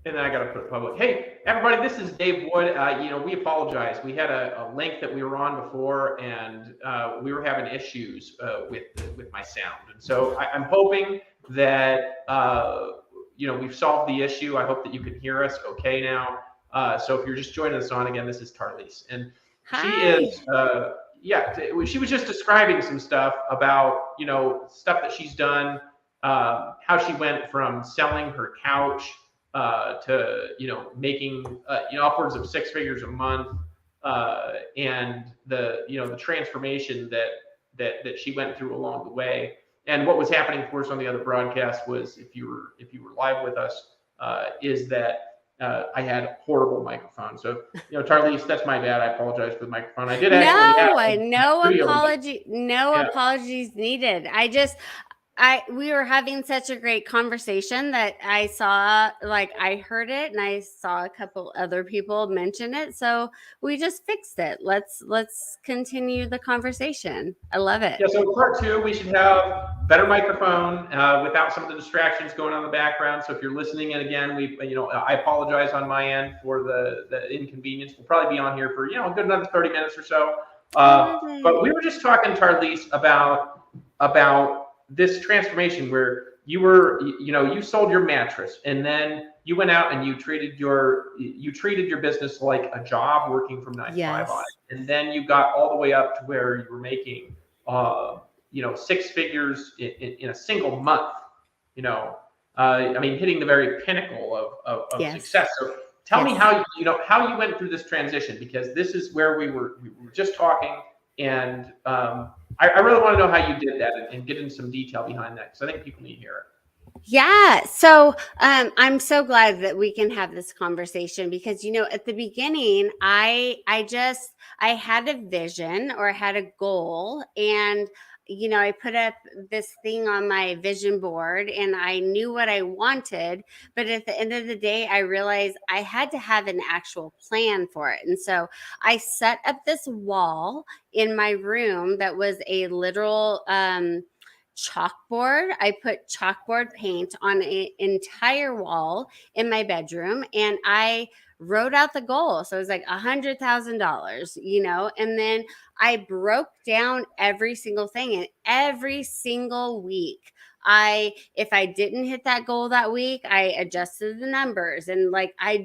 And then I got to put public. Hey, everybody, this is Dave Wood. We apologize. We had a link that we were on before, and we were having issues with my sound. And so I'm hoping that we've solved the issue. I hope that you can hear us okay now. So if you're just joining us on again, this is Tarlise, and Hi. she is she was just describing some stuff about stuff that she's done, how she went from selling her couch to making upwards of 6 figures a month, and the transformation that she went through along the way. And what was happening, of course, on the other broadcast was, if you were live with us, is that I had a horrible microphone. So, Tarlise, that's my bad. I apologize for the microphone. I did actually have No video. apology, no Yeah. apologies needed. We were having such a great conversation that I heard it and I saw a couple other people mention it. So we just fixed it. Let's continue the conversation. I love it. Yeah, so part 2, we should have better microphone without some of the distractions going on in the background. So if you're listening in again, I apologize on my end for the inconvenience. We'll probably be on here for a good another 30 minutes or so. But we were just talking, Tarlise, about this transformation where you sold your mattress, and then you went out and you treated your business like a job, working from 9 to 5 on it. And then you got all the way up to where you were making 6 figures in a single month, hitting the very pinnacle of success. So tell me how you went through this transition, because this is where we were just talking, and I really want to know how you did that and get into some detail behind that, because I think people need to hear it. Yeah. So I'm so glad that we can have this conversation, because, at the beginning, I had a vision, or I had a goal, and I put up this thing on my vision board and I knew what I wanted. But at the end of the day, I realized I had to have an actual plan for it. And so I set up this wall in my room that was a literal chalkboard. I put chalkboard paint on an entire wall in my bedroom, and I wrote out the goal. So it was like $100,000, and then I broke down every single thing, and every single week, if I didn't hit that goal that week, I adjusted the numbers. And I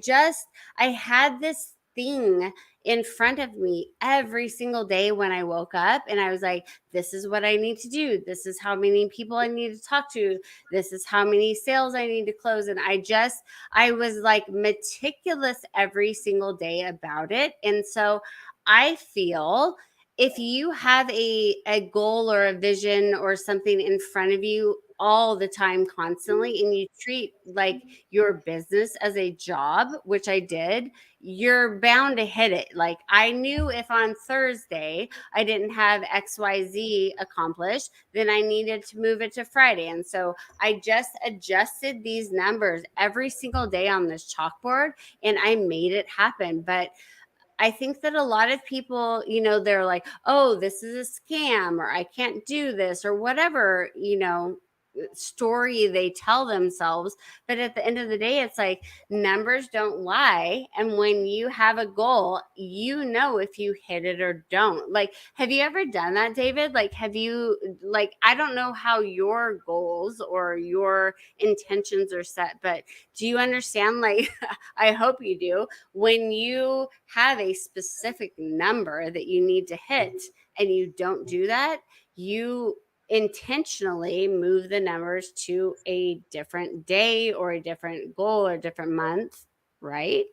had this thing in front of me every single day when I woke up, and I was like, this is what I need to do. This is how many people I need to talk to. This is how many sales I need to close. And I was like meticulous every single day about it. And so I feel, if you have a goal or a vision or something in front of you all the time, constantly, and you treat like your business as a job, which I did, you're bound to hit it. Like, I knew if on Thursday I didn't have XYZ accomplished, then I needed to move it to Friday. And so I just adjusted these numbers every single day on this chalkboard, and I made it happen. But I think that a lot of people, they're like, oh, this is a scam, or I can't do this, or whatever, story they tell themselves. But at the end of the day, it's like, numbers don't lie. And when you have a goal, if you hit it or don't. Like, have you ever done that, David? Like, I don't know how your goals or your intentions are set, but do you understand? Like, I hope you do. When you have a specific number that you need to hit and you don't do that, you intentionally move the numbers to a different day or a different goal or a different month, right?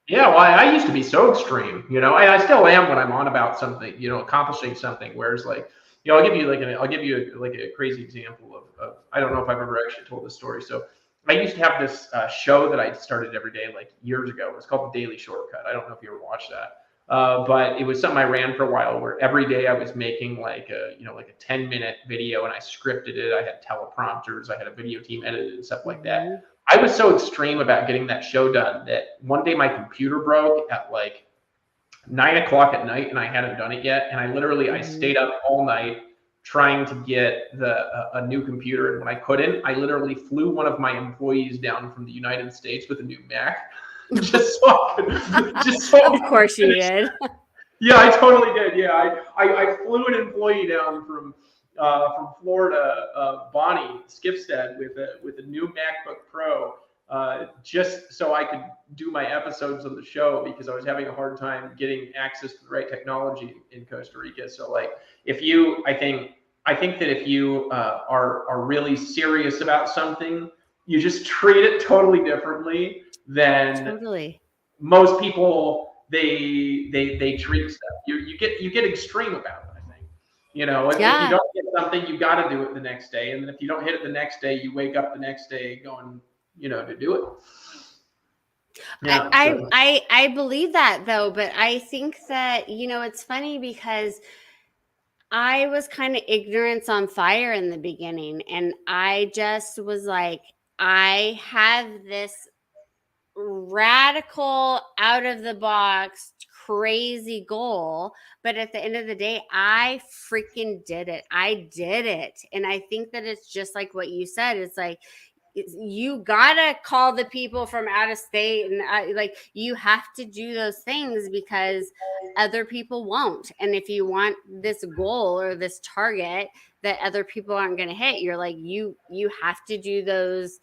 Yeah, well, I used to be so extreme, and I still am when I'm on about something, accomplishing something. Whereas, like, I'll give you a crazy example of I don't know if I've ever actually told this story. So I used to have this show that I started every day, like, years ago. It was called The Daily Shortcut. I don't know if you ever watched that. But it was something I ran for a while, where every day I was making like a 10-minute video, and I scripted it. I had teleprompters, I had a video team edited and stuff like that. I was so extreme about getting that show done that one day my computer broke at like 9 o'clock at night, and I hadn't done it yet. And I stayed up all night trying to get a new computer. And when I couldn't, I literally flew one of my employees down from the United States with a new Mac, just so I could, Of course you did. Yeah, I totally did. Yeah, I flew an employee down from Florida, Bonnie Skipstead, with a new MacBook Pro, just so I could do my episodes on the show, because I was having a hard time getting access to the right technology in Costa Rica. So like, I think that if you are really serious about something, you just treat it totally differently than Totally. most people. They treat stuff. You get extreme about it. I think, if you don't get something, you got to do it the next day, and then if you don't hit it the next day, you wake up the next day going, to do it. Yeah, I believe that though, but I think that it's funny because I was kind of ignorance on fire in the beginning, and I just was like, I have this radical, out of the box, crazy goal, but at the end of the day, I freaking did it. I did it. And I think that it's just like what you said. It's like, you gotta call the people from out of state, and like, you have to do those things because other people won't. And if you want this goal or this target that other people aren't going to hit, you're like, you have to do those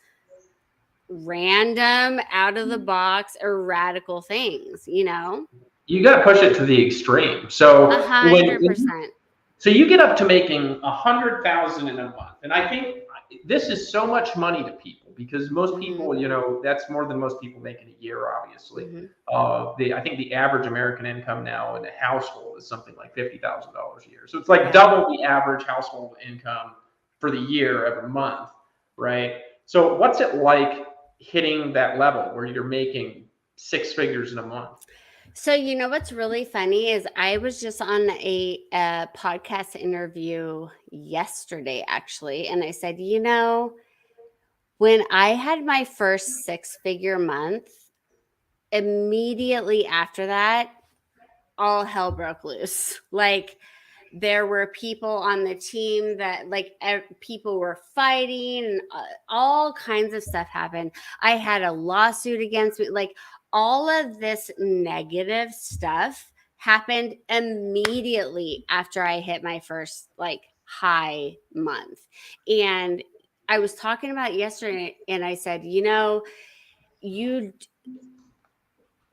random, out of the box, or radical things. You got to push it to the extreme. So 100%. So you get up to making $100,000 in a month, and I think this is so much money to people, because most people, that's more than most people make in a year, obviously. I think the average American income now in a household is something like $50,000 a year. So it's like double the average household income for the year every month, right? So what's it like hitting that level where you're making six figures in a month? So, what's really funny is I was just on a podcast interview yesterday, actually. And I said, when I had my first 6-figure month, immediately after that, all hell broke loose. Like, there were people on the team that people were fighting, and all kinds of stuff happened. I had a lawsuit against me. Like, all of this negative stuff happened immediately after I hit my first high month. And I was talking about it yesterday, and I said,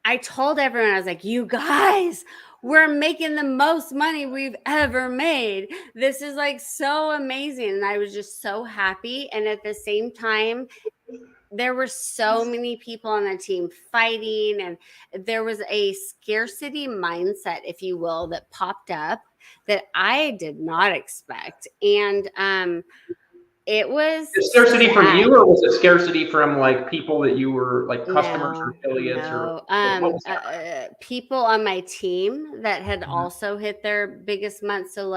I told everyone, I was like, you guys, we're making the most money we've ever made. This is so amazing. And I was just so happy. And at the same time, there were so many people on the team fighting, and there was a scarcity mindset, if you will, that popped up that I did not expect. And it was scarcity sad. From you, or was it scarcity from people that you were customers or affiliates? People on my team that had also hit their biggest month. So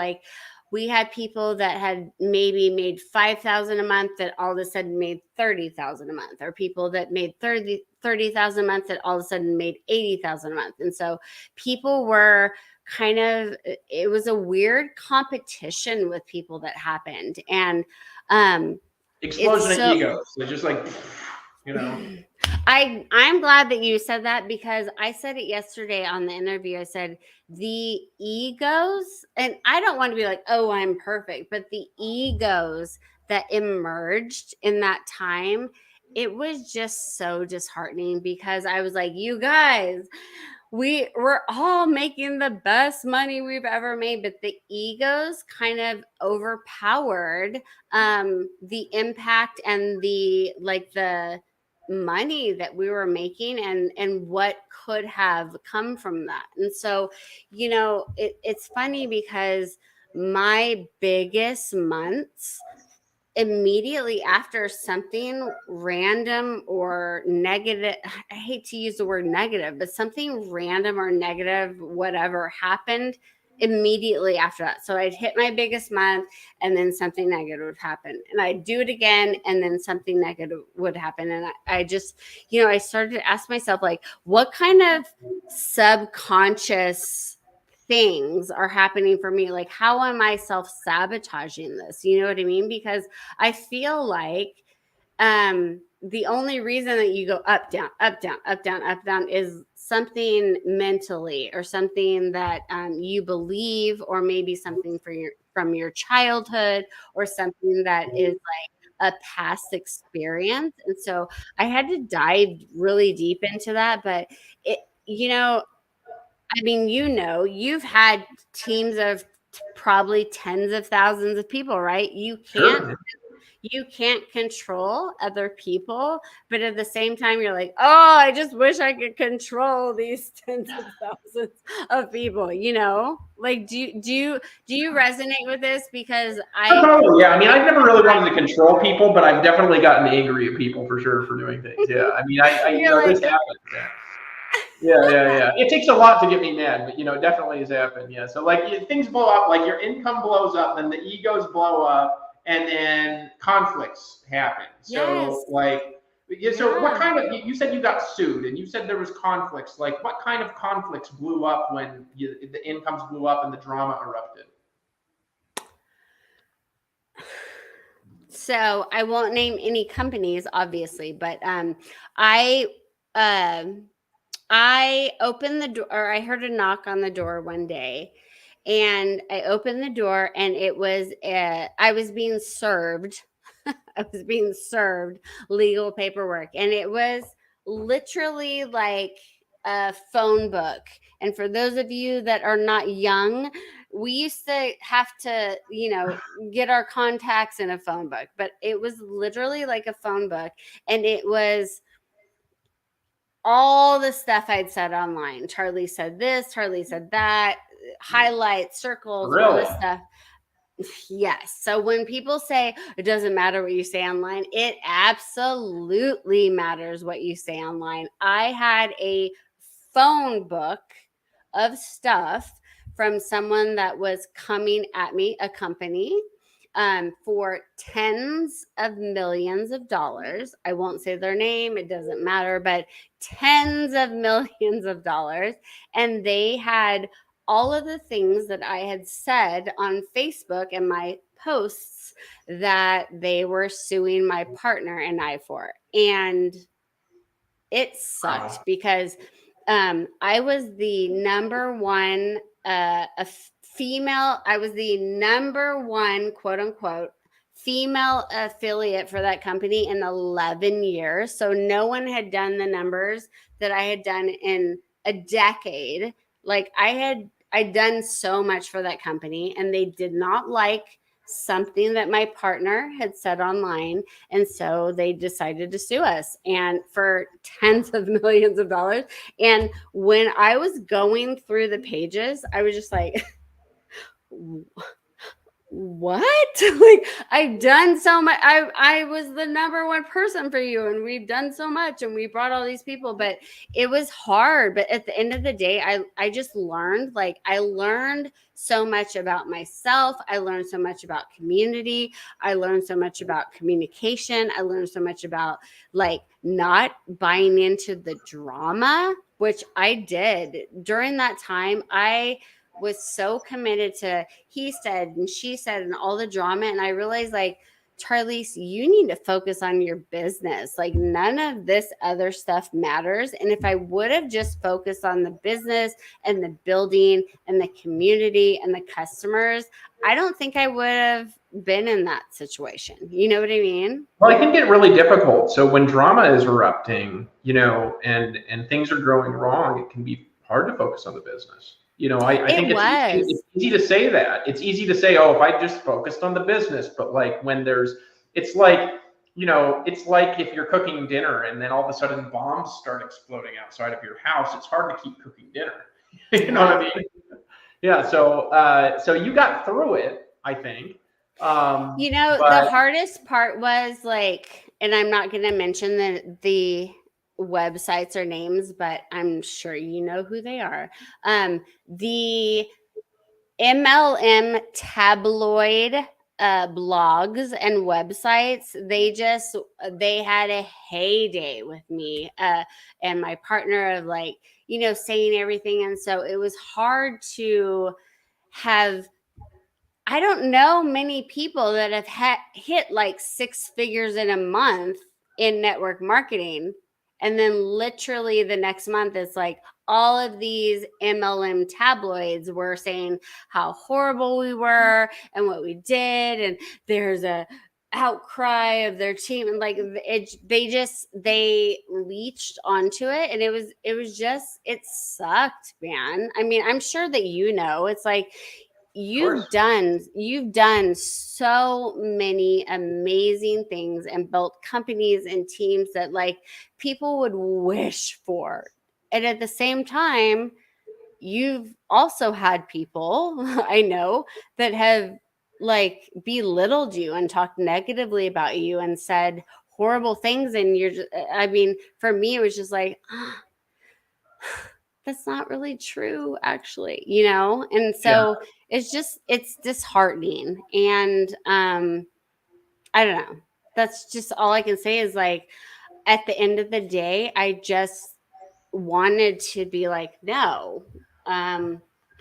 we had people that had maybe made $5,000 a month that all of a sudden made $30,000 a month, or people that made $30,000 a month that all of a sudden made $80,000 a month. And so people were it was a weird competition with people that happened. And explosion of egos. They're just I'm glad that you said that, because I said it yesterday on the interview. I said the egos, and I don't want to be like, oh, I'm perfect, but the egos that emerged in that time, it was just so disheartening, because I was like, you guys, we're all making the best money we've ever made, but the egos kind of overpowered the impact and the money that we were making, and what could have come from that. And so, it's funny, because my biggest months, immediately after something random or negative, I hate to use the word negative, but something random or negative, whatever, happened immediately after that. So I'd hit my biggest month, and then something negative would happen, and I'd do it again, and then something negative would happen. And I just, I started to ask myself, what kind of subconscious things are happening for me. Like, how am I self-sabotaging this? You know what I mean? Because I feel like the only reason that you go up, down, up, down, up, down, up, down is something mentally or something that you believe, or maybe something from your childhood, or something that is like a past experience. And so I had to dive really deep into that. But it, you know, I mean, you've had teams of probably tens of thousands of people, right? Sure. You can't control other people, but at the same time, you're like, oh, I just wish I could control these tens of thousands of people. Like, do you resonate with this? Because Oh, yeah. I mean, I've never really wanted to control people, but I've definitely gotten angry at people for sure for doing things. Yeah. I mean, you're this like, happens. Yeah. It takes a lot to get me mad, but it definitely has happened. Yeah. So like things blow up, like your income blows up, then the egos blow up, and then conflicts happen. yes, So like, yeah, so what yeah. kind of, you said you got sued and you said there was conflicts. Like what kind of conflicts blew up when the incomes blew up and the drama erupted? So I won't name any companies, obviously, but I um I opened the door, or I heard a knock on the door one day, and I opened the door, and it was I was being served. I was being served legal paperwork, and it was literally like a phone book. And for those of you that are not young, we used to have to, get our contacts in a phone book, but it was literally like a phone book, and it was all the stuff I'd said online. Charlie said this, Charlie said that, highlights, circles, all Really? this stuff. Yes. So when people say it doesn't matter what you say online, it absolutely matters what you say online. I had a phone book of stuff from someone that was coming at me, a company, for tens of millions of dollars. I won't say their name, it doesn't matter, but tens of millions of dollars. And they had all of the things that I had said on Facebook and my posts that they were suing my partner and I for. And it sucked Wow. because I was the number one female. I was the number one, quote unquote, female affiliate for that company in 11 years. So no one had done the numbers that I had done in a decade. Like I'd done so much for that company, and they did not like something that my partner had said online, and so they decided to sue us, and for tens of millions of dollars. And when I was going through the pages, I was just like, what? Like, I've done so much. I was the number one person for you, and we've done so much, and we brought all these people, but it was hard. But at the end of the day, I just learned, like, I learned so much about myself. I learned so much about community. I learned so much about communication. I learned so much about like not buying into the drama, which I did during that time. I was so committed to he said and she said and all the drama. And I realized, like, Charlize, you need to focus on your business. Like, none of this other stuff matters. And if I would have just focused on the business and the building and the community and the customers, I don't think I would have been in that situation. You know what I mean? Well, I can get really difficult. So when drama is erupting, and things are going wrong, it can be hard to focus on the business. I It think was. it's easy to say that. It's easy to say, oh, if I just focused on the business, but like when it's like, it's like if you're cooking dinner and then all of a sudden bombs start exploding outside of your house, it's hard to keep cooking dinner. You know what I mean? Yeah. So you got through it, I think. The But hardest part was, like, and I'm not going to mention the websites or names, but I'm sure you know who they are. The MLM tabloid blogs and websites, they had a heyday with me and my partner of like, saying everything. And so it was hard to have, I don't know many people that have hit like 6 figures in a month in network marketing. And then literally the next month, it's like all of these MLM tabloids were saying how horrible we were and what we did. And there's a outcry of their team, and like they leached onto it, and it sucked, man. I mean, I'm sure that it's like you've done so many amazing things and built companies and teams that like people would wish for. And at the same time, you've also had people I know that have like belittled you and talked negatively about you and said horrible things. And I mean, for me, it was just like, that's not really true, actually, And so it's disheartening. And I don't know. That's just all I can say is like, at the end of the day, I just wanted to be like, no,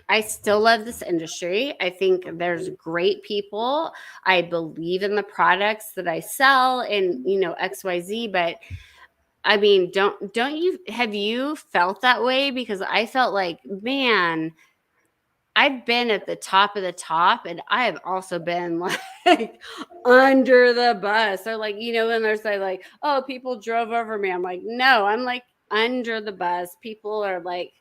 I still love this industry. I think there's great people. I believe in the products that I sell and, XYZ, but I mean, have you felt that way? Because I felt like, man, I've been at the top of the top, and I have also been like under the bus. Or like, when there's like, oh, people drove over me. I'm like, no, I'm like under the bus. People are like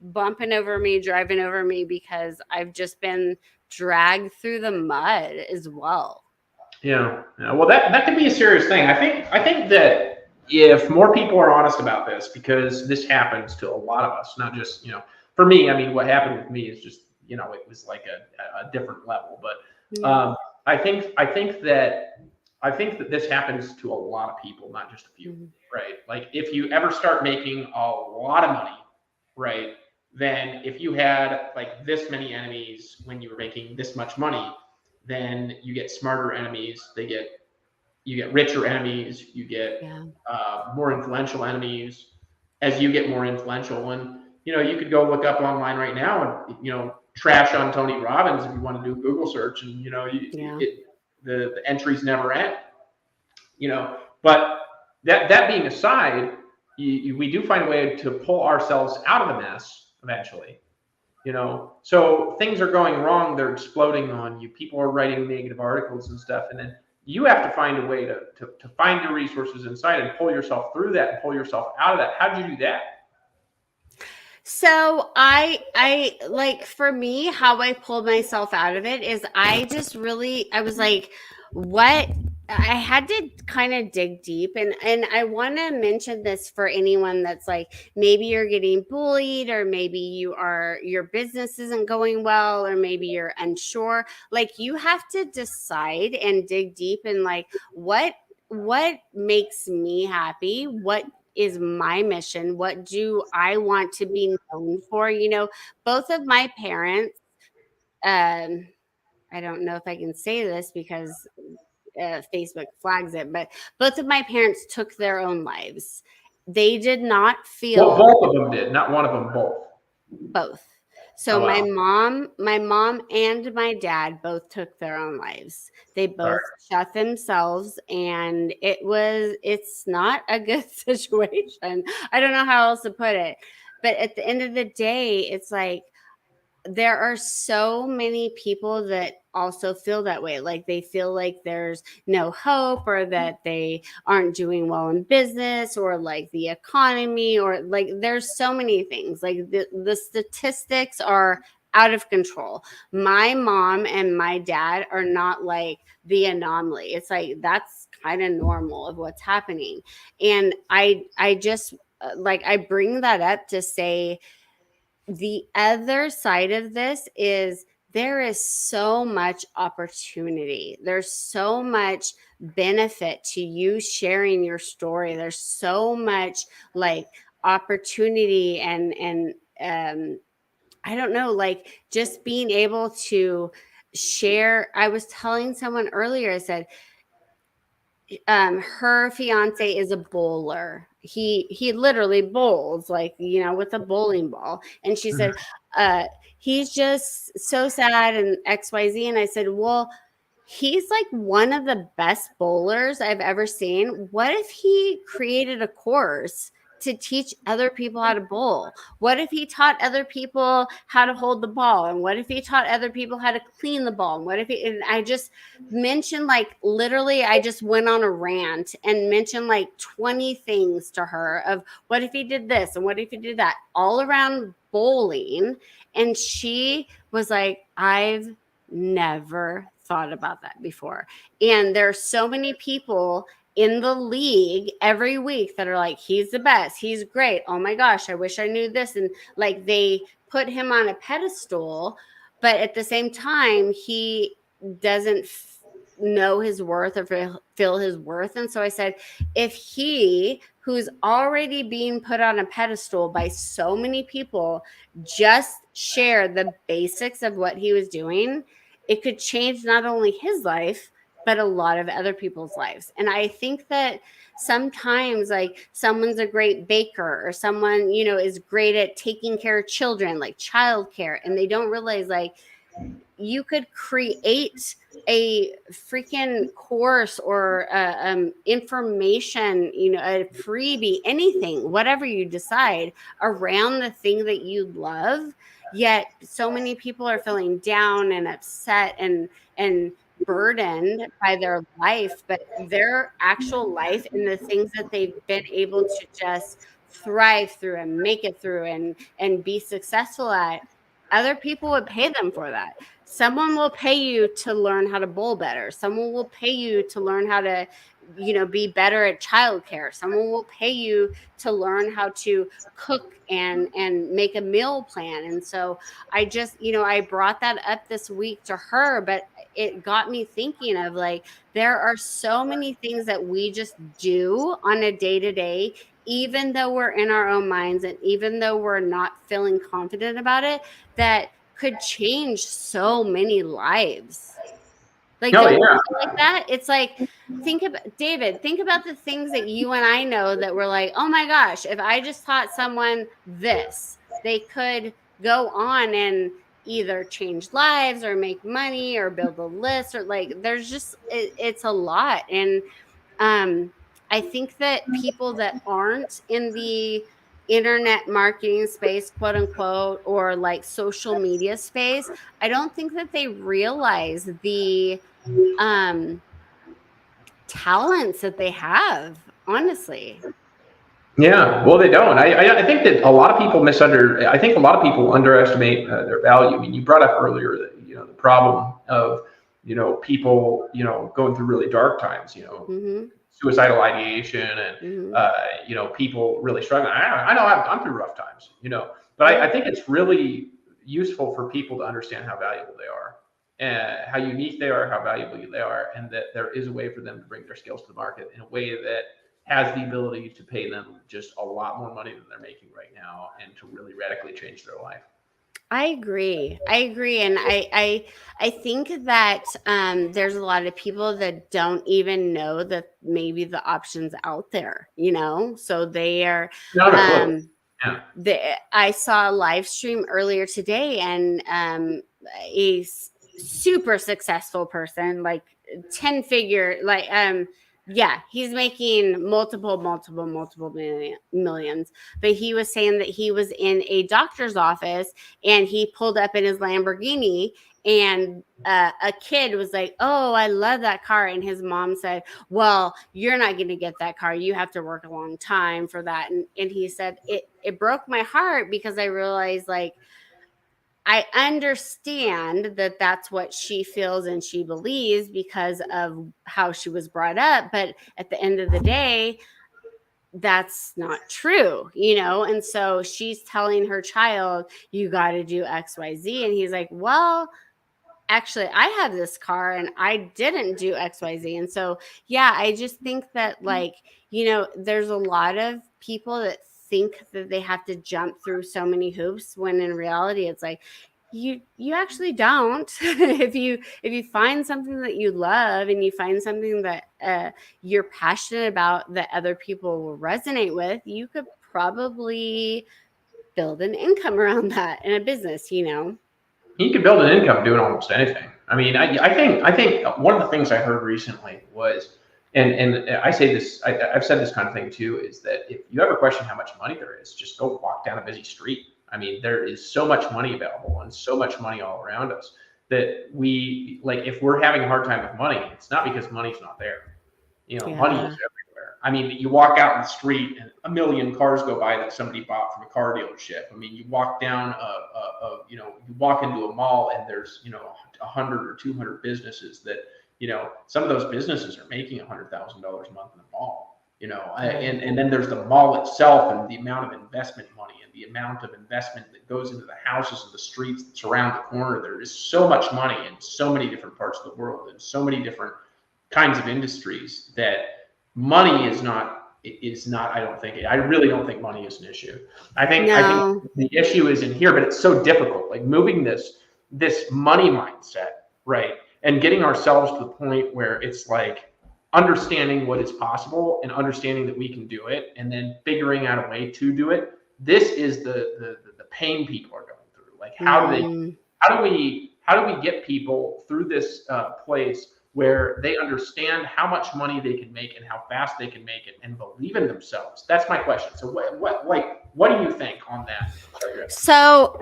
bumping over me, driving over me because I've just been dragged through the mud as well. Yeah. Well, that could be a serious thing. I think that if more people are honest about this, because this happens to a lot of us, not just for me. I mean, what happened with me is just it was like a different level. But I think that this happens to a lot of people, not just a few. Mm-hmm. Right? Like if you ever start making a lot of money, right? Then if you had like this many enemies when you were making this much money, then you get smarter enemies. You get richer enemies. You get more influential enemies. As you get more influential, and you could go look up online right now and trash on Tony Robbins if you want to do a Google search, and the entries never end. But that being aside, we do find a way to pull ourselves out of the mess eventually. So things are going wrong, they're exploding on you, people are writing negative articles and stuff, and then you have to find a way to find your resources inside and pull yourself through that and pull yourself out of that. How'd you do that? So I like, for me, how I pulled myself out of it is I was like, what? I had to kind of dig deep, and I want to mention this for anyone that's like, maybe you're getting bullied, or maybe your business isn't going well, or maybe you're unsure. Like, you have to decide and dig deep and like, what makes me happy? What is my mission? What do I want to be known for? Both of my parents, I don't know if I can say this because Facebook flags it, but both of my parents took their own lives. They did not Well, feel. both of them did, not one of them, both. Both. So Oh, wow. my mom and my dad both took their own lives. They both shot themselves, and it's not a good situation. I don't know how else to put it. But at the end of the day, it's like there are so many people that also feel that way. Like, they feel like there's no hope, or that they aren't doing well in business, or like the economy, or like there's so many things. Like, the statistics are out of control. My mom and my dad are not like the anomaly. It's like that's kind of normal of what's happening. And I just like, I bring that up to say, the other side of this is there is so much opportunity. There's so much benefit to you sharing your story. There's so much like opportunity and I don't know, like just being able to share. I was telling someone earlier, I said, her fiance is a bowler. He literally bowls, like, with a bowling ball. And she said, uh, he's just so sad and XYZ. And I said, well, he's like one of the best bowlers I've ever seen. What if he created a course to teach other people how to bowl? What if he taught other people how to hold the ball? And what if he taught other people how to clean the ball? And what if he, and I just mentioned, like, literally, I just went on a rant and mentioned like 20 things to her of what if he did this and what if he did that, all around bowling. And she was like, I've never thought about that before. And there's so many people in the league every week that are like, he's the best, he's great, oh my gosh, I wish I knew this. And like, they put him on a pedestal, but at the same time, he doesn't know his worth or feel his worth. And so I said, if he, who's already being put on a pedestal by so many people, just share the basics of what he was doing, it could change not only his life, but a lot of other people's lives. And I think that sometimes, like, someone's a great baker, or someone, is great at taking care of children, like childcare, and they don't realize, like, you could create a freaking course or information, a freebie, anything, whatever you decide, around the thing that you love. Yet so many people are feeling down and upset and burdened by their life, but their actual life and the things that they've been able to just thrive through and make it through and be successful at, other people would pay them for that. Someone will pay you to learn how to bowl better. Someone will pay you to learn how to, be better at childcare. Someone will pay you to learn how to cook and make a meal plan. And so I just, I brought that up this week to her, but it got me thinking of, like, there are so many things that we just do on a day-to-day, even though we're in our own minds and even though we're not feeling confident about it, that could change so many lives. Like, Oh don't you yeah. feel like that? It's like, think about the things that you and I know that we're like, oh my gosh, if I just taught someone this, they could go on and either change lives or make money or build a list, or, like, there's just, it's a lot. And I think that people that aren't in the internet marketing space, quote unquote, or like social media space, I don't think that they realize the um talents that they have, honestly. Yeah, well, they don't. I think that a lot of people I think a lot of people underestimate their value. I mean, you brought up earlier that, the problem of, people, going through really dark times, Mm-hmm. suicidal ideation, and Mm-hmm. people really struggling. I know I'm through rough times, but Yeah. I think it's really useful for people to understand how valuable they are, and how unique they are, how valuable they are, and that there is a way for them to bring their skills to the market in a way that has the ability to pay them just a lot more money than they're making right now, and to really radically change their life. I agree. And I think that there's a lot of people that don't even know that maybe the options out there, so they are Not a clue. um Yeah. I saw a live stream earlier today, and a super successful person, like 10 figure, like, yeah, he's making multiple millions. But he was saying that he was in a doctor's office and he pulled up in his Lamborghini, and a kid was like, oh, I love that car. And his mom said, well, you're not going to get that car, you have to work a long time for that. And he said, it broke my heart, because I realized, like, I understand that that's what she feels and she believes because of how she was brought up, but at the end of the day, that's not true, And so she's telling her child, you got to do XYZ. And he's like, well, actually, I have this car and I didn't do XYZ. And so, yeah, I just think that, like, there's a lot of people that think that they have to jump through so many hoops, when in reality, it's like, You actually don't. If you find something that you love and you find something that you're passionate about that other people will resonate with, you could probably build an income around that in a business, You can build an income doing almost anything. I mean, I think one of the things I heard recently was, and I say this, I've said this kind of thing too, is that if you ever question how much money there is, just go walk down a busy street. I mean, there is so much money available and so much money all around us that we like. If we're having a hard time with money, it's not because money's not there. Money is Yeah. everywhere. I mean, you walk out in the street and a million cars go by that somebody bought from a car dealership. I mean, you walk down you walk into a mall and there's 100 or 200 businesses that some of those businesses are making $100,000 a month in the mall. And then there's the mall itself and the amount of investment money and the amount of investment that goes into the houses and the streets that surround the corner. There is so much money in so many different parts of the world and so many different kinds of industries that money is not. I really don't think money is an issue. I think the issue is in here, but it's so difficult. Like moving this money mindset, right? And getting ourselves to the point where it's like understanding what is possible and understanding that we can do it and then figuring out a way to do it. This is the pain people are going through. Like how do we get people through this place where they understand how much money they can make and how fast they can make it and believe in themselves? That's my question. So what do you think on that? So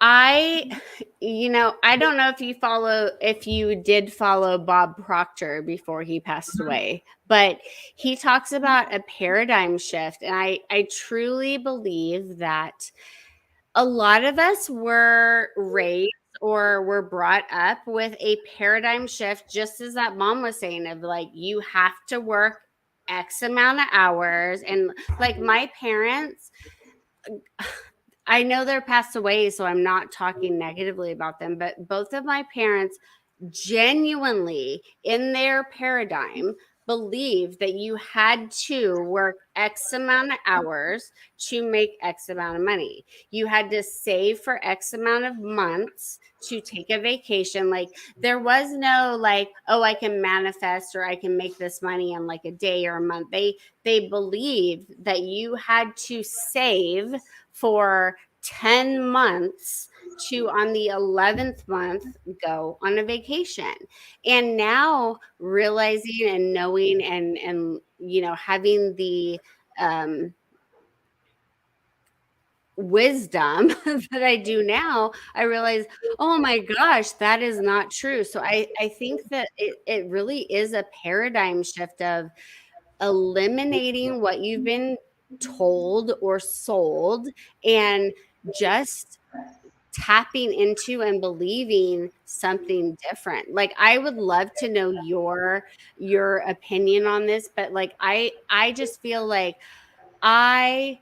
I don't know if you did follow Bob Proctor before he passed away, but he talks about a paradigm shift. And I truly believe that a lot of us were raised or were brought up with a paradigm shift, just as that mom was saying, of like, you have to work X amount of hours. And like my parents, I know they're passed away, so I'm not talking negatively about them, but both of my parents genuinely, in their paradigm, believed that you had to work X amount of hours to make X amount of money. You had to save for X amount of months to take a vacation. Like there was no like, oh, I can manifest or I can make this money in like a day or a month. They believed that you had to save for 10 months to on the 11th month go on a vacation. And now realizing and knowing and having the wisdom that I do now, I realize, oh my gosh, that is not true. So I think that it really is a paradigm shift of eliminating what you've been told or sold and just tapping into and believing something different. Like I would love to know your opinion on this, but like I just feel like my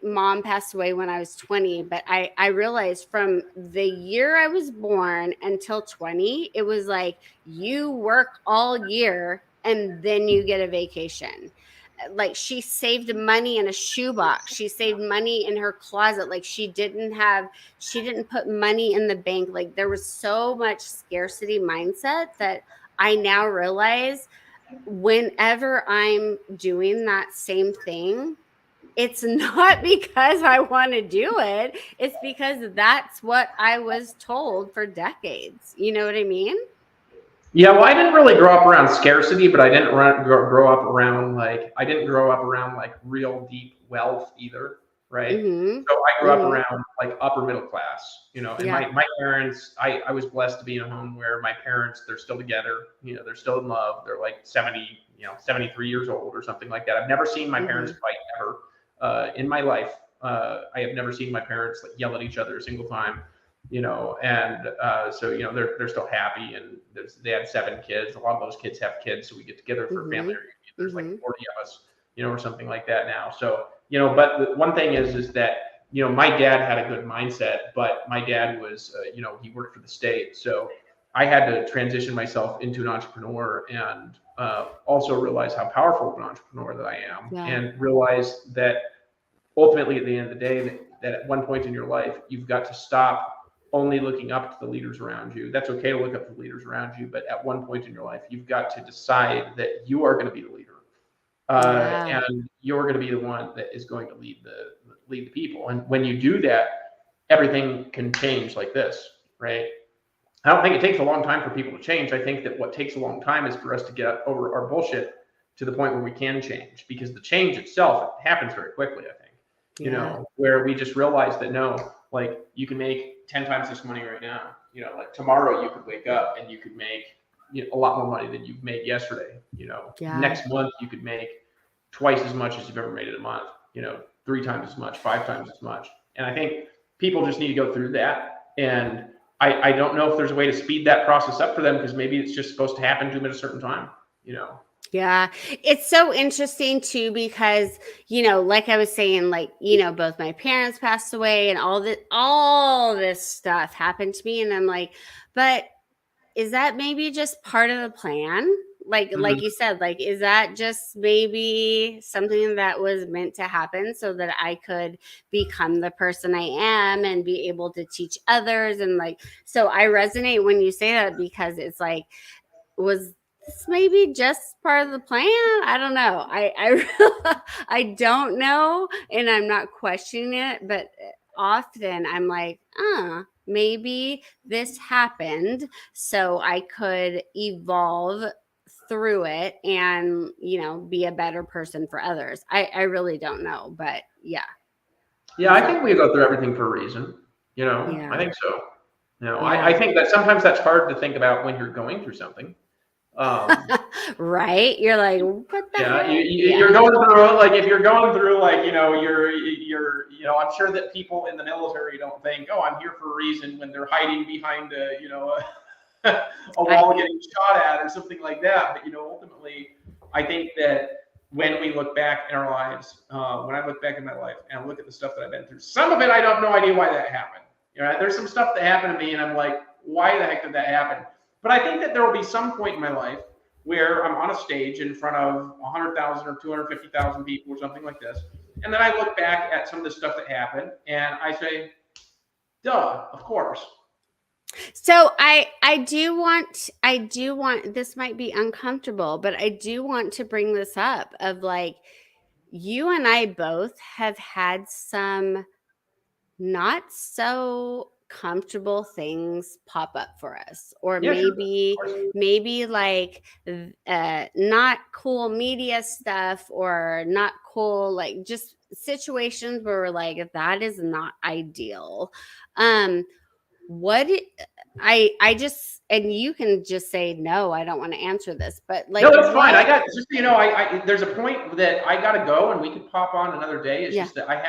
mom passed away when I was 20, but I realized from the year I was born until 20, it was like you work all year and then you get a vacation. Like she saved money in a shoebox. She saved money in her closet. Like she didn't put money in the bank. Like there was so much scarcity mindset that I now realize whenever I'm doing that same thing, it's not because I want to do it. It's because that's what I was told for decades. You know what I mean? Yeah, well, I didn't really grow up around scarcity, but I didn't grow up around like real deep wealth either, right? Mm-hmm. So I grew up Mm-hmm. around like upper middle class, and Yeah. my parents, I was blessed to be in a home where my parents, they're still together, they're still in love. They're like 70, 73 years old or something like that. I've never seen my parents Mm-hmm. fight ever in my life. I have never seen my parents like yell at each other a single time. And so they're still happy, and they had 7 kids. A lot of those kids have kids, so we get together for a family reunion. There's like 40 of us, or something like that now. So but the one thing is that my dad had a good mindset, but my dad was he worked for the state, so I had to transition myself into an entrepreneur and also realize how powerful of an entrepreneur that I am, Yeah. and realize that ultimately at the end of the day, that that at one point in your life, you've got to stop only looking up to the leaders around you. That's okay to look up to the leaders around you, but at one point in your life, you've got to decide that you are going to be the leader, and you're going to be the one that is going to lead the people. And when you do that, everything can change like this, right? I don't think it takes a long time for people to change. I think that what takes a long time is for us to get over our bullshit to the point where we can change, because the change itself happens very quickly, I think. You know, where we just realize that no, like you can make 10 times this money right now. You know, like tomorrow you could wake up and you could make a lot more money than you've made yesterday. You know, next month you could make twice as much as you've ever made in a month. You know, 3 times as much, 5 times as much. And I think people just need to go through that. And I don't know if there's a way to speed that process up for them, because maybe it's just supposed to happen to them at a certain time, you know. Yeah, it's so interesting too, because, like I was saying, like, both my parents passed away and all this stuff happened to me. And I'm like, but is that maybe just part of the plan? Like you said, like, is that just maybe something that was meant to happen so that I could become the person I am and be able to teach others? And like, so I resonate when you say that, because it's like, was this maybe just part of the plan? I don't know. I don't know, and I'm not questioning it, but often I'm like, maybe this happened so I could evolve through it and, be a better person for others. I really don't know, but yeah. Yeah, I think we go through everything for a reason, I think so. I think that sometimes that's hard to think about when you're going through something. Right, you're like, what the heck? You're going through, like, if you're going through, like, you're I'm sure that people in the military don't think, oh, I'm here for a reason, when they're hiding behind a wall getting shot at or something like that. But ultimately, I think that when we look back in our lives, when I look back in my life and I look at the stuff that I've been through, some of it I have no idea why that happened. There's some stuff that happened to me and I'm like, why the heck did that happen? But I think that there will be some point in my life where I'm on a stage in front of 100,000 or 250,000 people or something like this. And then I look back at some of the stuff that happened and I say, duh, of course. So I do want, this might be uncomfortable, but I do want to bring this up of, like, you and I both have had some not so comfortable things pop up for us, or maybe like not cool media stuff, or not cool, like, just situations where we're like, that is not ideal. I just, and you can just say, no, I don't want to answer this, but like, no, that's fine. I got just, there's a point that I got to go and we could pop on another day. It's just that I have,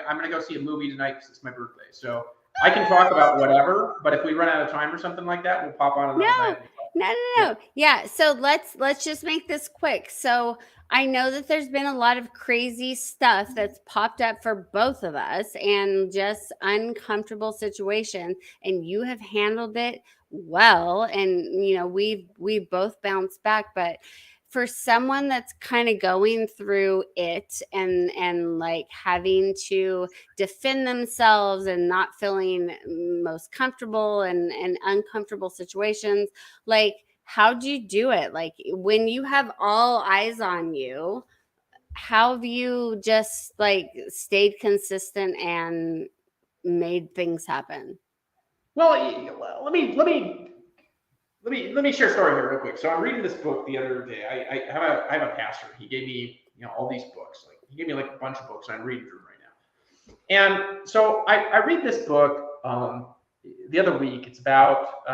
I'm going to go see a movie tonight because it's my birthday. So I can talk about whatever, but if we run out of time or something like that, we'll pop on another night. No. Yeah. So let's just make this quick. So I know that there's been a lot of crazy stuff that's popped up for both of us, and just uncomfortable situations, and you have handled it well. And, we've both bounced back, but for someone that's kind of going through it and like having to defend themselves and not feeling most comfortable and uncomfortable situations, like, how do you do it? Like, when you have all eyes on you, how have you just, like, stayed consistent and made things happen? Well, let me share a story here real quick. So I'm reading this book the other day. I have a pastor. He gave me all these books. Like, he gave me like a bunch of books I'm reading through right now. And so I read this book the other week. It's about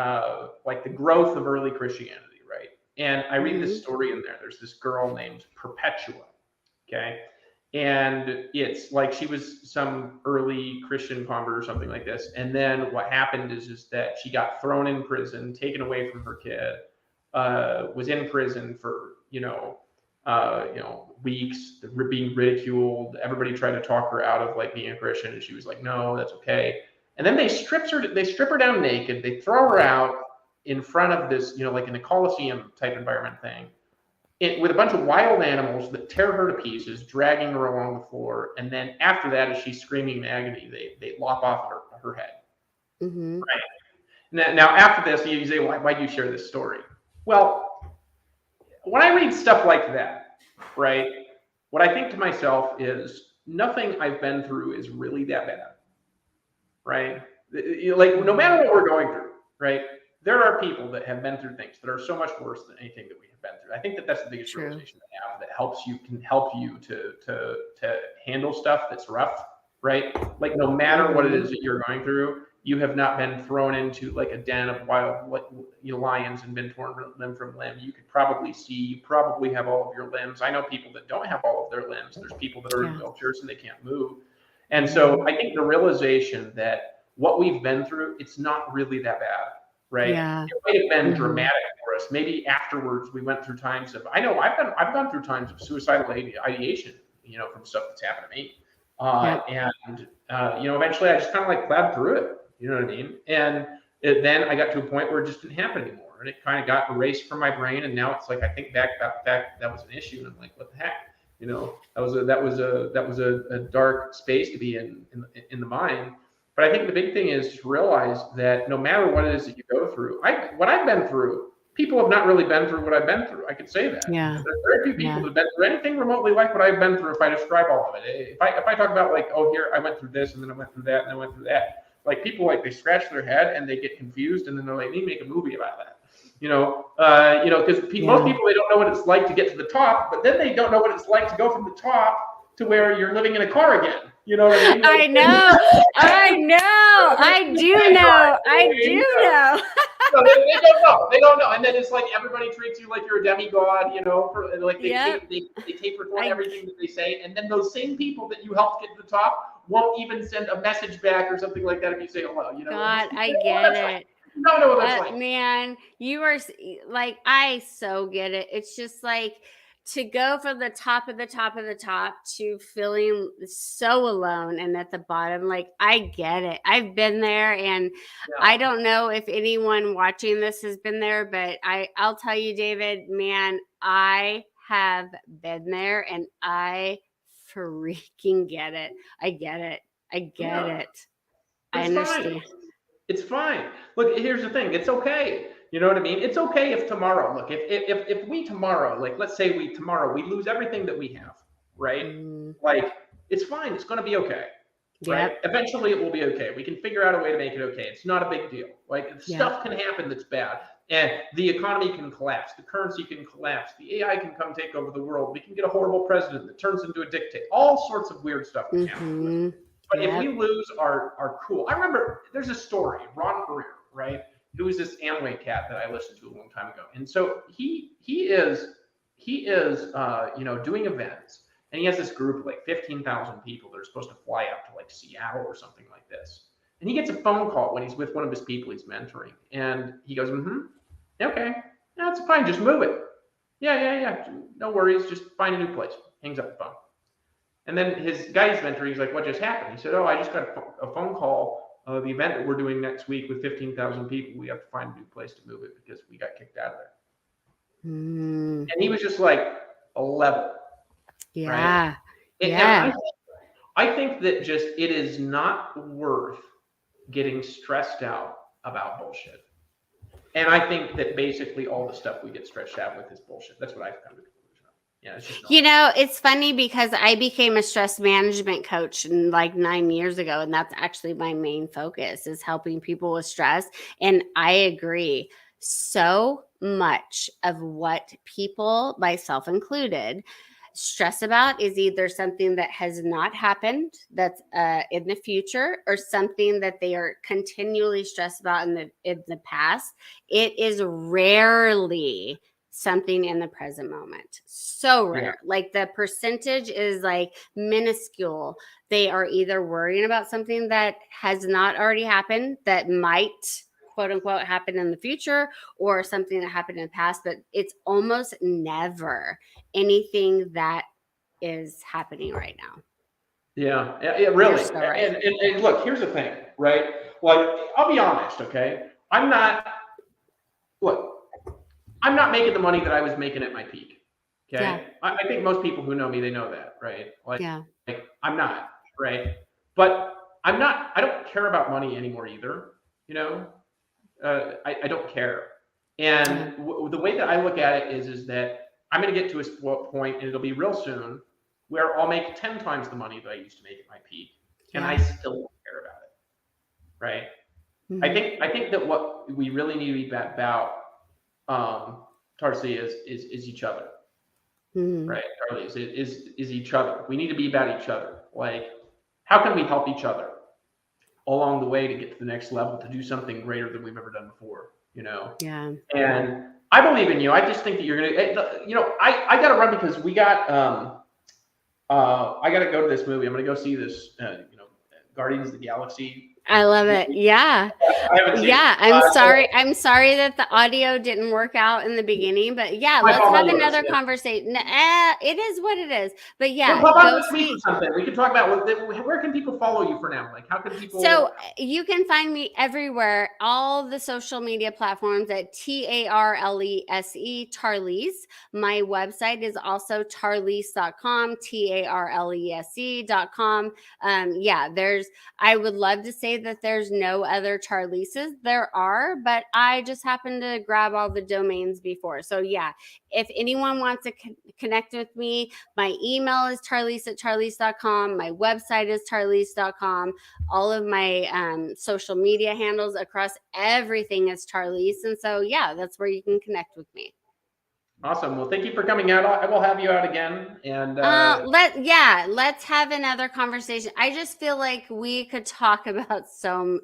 like the growth of early Christianity, right? And I read this story in there. There's this girl named Perpetua, okay? And it's like she was some early Christian convert or something like this. And then what happened is that she got thrown in prison, taken away from her kid, was in prison for, weeks, being ridiculed. Everybody tried to talk her out of, like, being a Christian. And she was like, no, that's okay. And then they strip her down naked. They throw her out in front of this, like in a Colosseum type environment thing. with a bunch of wild animals that tear her to pieces, dragging her along the floor. And then after that, as she's screaming in agony, they lop off her head. Mm-hmm. Right. Now, after this, you say, why do you share this story? Well, when I read stuff like that, right, what I think to myself is nothing I've been through is really that bad, right? Like, no matter what we're going through, right, there are people that have been through things that are so much worse than anything that we have been through. I think that that's the biggest realization I have that can help you to handle stuff that's rough, right? Like, no matter what it is that you're going through, you have not been thrown into like a den of wild lions and been torn limb from limb. You could probably see, you probably have all of your limbs. I know people that don't have all of their limbs. There's people that are in wheelchairs and they can't move. And so I think the realization that what we've been through, it's not really that bad, right? Yeah. It might have been dramatic for us. Maybe afterwards we went through times of, I know I've gone through times of suicidal ideation, from stuff that's happened to me. And eventually I just kind of like plowed through it. You know what I mean? And then I got to a point where it just didn't happen anymore. And it kind of got erased from my brain. And now it's like, I think back that was an issue. And I'm like, what the heck? That was a dark space to be in the mind. But I think the big thing is to realize that no matter what it is that you go through, what I've been through, people have not really been through what I've been through. I could say that. Yeah. There are very few people who've been through anything remotely like what I've been through if I describe all of it. If I talk about like, oh, here, I went through this and then I went through that and I went through that. Like, people, like, they scratch their head and they get confused and then they're like, we make a movie about that. Because most people, they don't know what it's like to get to the top, but then they don't know what it's like to go from the top to where you're living in a car again. You know what I mean? Like, I know. I do know. So they don't know. They don't know. And then it's like everybody treats you like you're a demigod, for like they tape record everything that they say. And then those same people that you helped get to the top won't even send a message back or something like that if you say hello. God, I get it. Like. You don't know what that's like. Man, you are like, I so get it. It's just like to go from the top of the top of the top to feeling so alone and at the bottom. Like, I get it. I've been there, and I don't know if anyone watching this has been there, but I'll tell you, David, man, I have been there, and I freaking get it. I get it. I understand. It's fine. Look, here's the thing. It's okay. You know what I mean? It's okay if tomorrow, look, if we tomorrow, like, let's say we lose everything that we have, right? Like, it's fine. It's going to be okay. Right? Eventually it will be okay. We can figure out a way to make it okay. It's not a big deal. Like, stuff can happen that's bad. And the economy can collapse. The currency can collapse. The AI can come take over the world. We can get a horrible president that turns into a dictator. All sorts of weird stuff can happen. But if we lose our cool, I remember there's a story, Ron Career, right? Who was this Amway cat that I listened to a long time ago. And so he is doing events, and he has this group of like 15,000 people that are supposed to fly up to like Seattle or something like this. And he gets a phone call when he's with one of his people he's mentoring. And he goes, okay, that's fine, just move it. Yeah, no worries, just find a new place. Hangs up the phone. And then his guy he's mentoring, he's like, what just happened? He said, I just got a phone call of the event that we're doing next week with 15,000 people. We have to find a new place to move it because we got kicked out of there. And he was just like a level. Yeah. Right? And I think that just, it is not worth getting stressed out about bullshit. And I think that basically all the stuff we get stressed out with is bullshit. That's what I've come to. Yeah, it's just it's funny because I became a stress management coach like 9 years ago, and that's actually my main focus is helping people with stress. And I agree, so much of what people, myself included, stress about is either something that has not happened that's in the future, or something that they are continually stressed about in the past. It is rarely something in the present moment. So rare. Like, the percentage is like minuscule. They are either worrying about something that has not already happened that might, quote unquote, happen in the future, or something that happened in the past, but it's almost never anything that is happening right now. Yeah, really. So right. And look, here's the thing, right? Like, I'll be honest, okay? I'm not making the money that I was making at my peak. Yeah. Okay. I think most people who know me, they know that, right? Yeah. Like I'm not, right? But I don't care about money anymore either. You know, I don't care. Yeah. And the way that I look at it is that I'm going to get to a point, and it'll be real soon, where I'll make 10 times the money that I used to make at my peak, and I Yeah. still don't care about it, right? Mhm. I think that what we really need to be about, Tarsi, is each other, Mhm. right? Charlie is each other. We need to be about each other. Like, how can we help each other along the way to get to the next level, to do something greater than we've ever done before? You know, Yeah. and I believe in you. I just think that you're gonna. You know, I got to run because we got. I got to go to this movie. I'm gonna go see this. You know, Guardians of the Galaxy I love it. movie. Yeah. I haven't seen it. Yeah, I'm So sorry. I'm sorry that the audio didn't work out in the beginning, but yeah, my let's fault have on yours. another Yeah. conversation. It is what it is. But Well, yeah, how about go this week or see. something? We can talk about where can people follow you for now? Like, how can So people? you can find me everywhere, all the social media platforms at TARLESE, Tarlese. My website is also tarlese.com, TARLESE.com. Yeah, I would love to say that there's no other Tarleses. There are, but I just happened to grab all the domains before. So yeah, if anyone wants to connect with me, my email is tarlese@tarlese.com. My website is tarlese.com. All of my social media handles across everything is Tarlese. And so, yeah, that's where you can connect with me. Awesome. Well, thank you for coming out. I will have you out again. And Let's have another conversation. I just feel like we could talk about so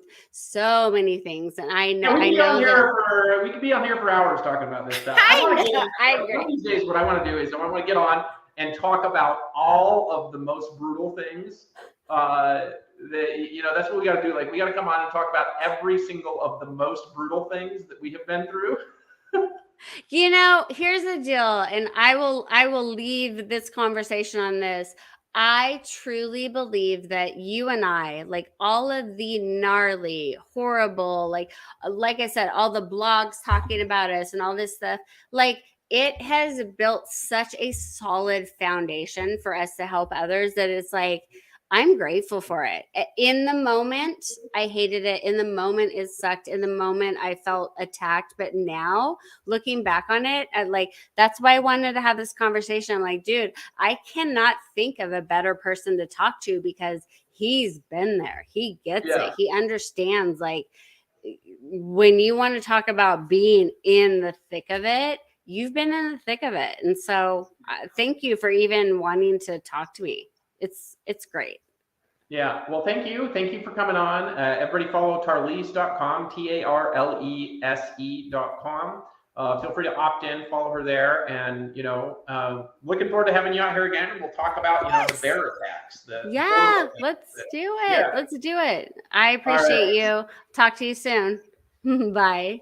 many things, and yeah, I know that we could be on here for hours talking about this stuff. I I want to get know I one of agree. these days. What I want to do is I want to get on and talk about all of the most brutal things. That's what we got to do. Like, we got to come on and talk about every single of the most brutal things that we have been through. Here's the deal, and I will leave this conversation on this. I truly believe that you and I, like all of the gnarly, horrible, like I said, all the blogs talking about us and all this stuff, like it has built such a solid foundation for us to help others that it's like I'm grateful for it. In the moment, I hated it. In the moment, it sucked. In the moment, I felt attacked. But now, looking back on it, that's why I wanted to have this conversation. I'm like, dude, I cannot think of a better person to talk to because he's been there. He gets it. Yeah. He understands. Like, when you want to talk about being in the thick of it, you've been in the thick of it. And so, thank you for even wanting to talk to me. It's great. Yeah. Well, thank you. Thank you for coming on. Everybody follow tarlese.com, TARLESE.com. Feel free to opt in, follow her there. And, looking forward to having you out here again. We'll talk about, the Yes. bear attacks. Yeah, let's do it. Yeah. Let's do it. I All right. appreciate you. Talk to you soon. Bye.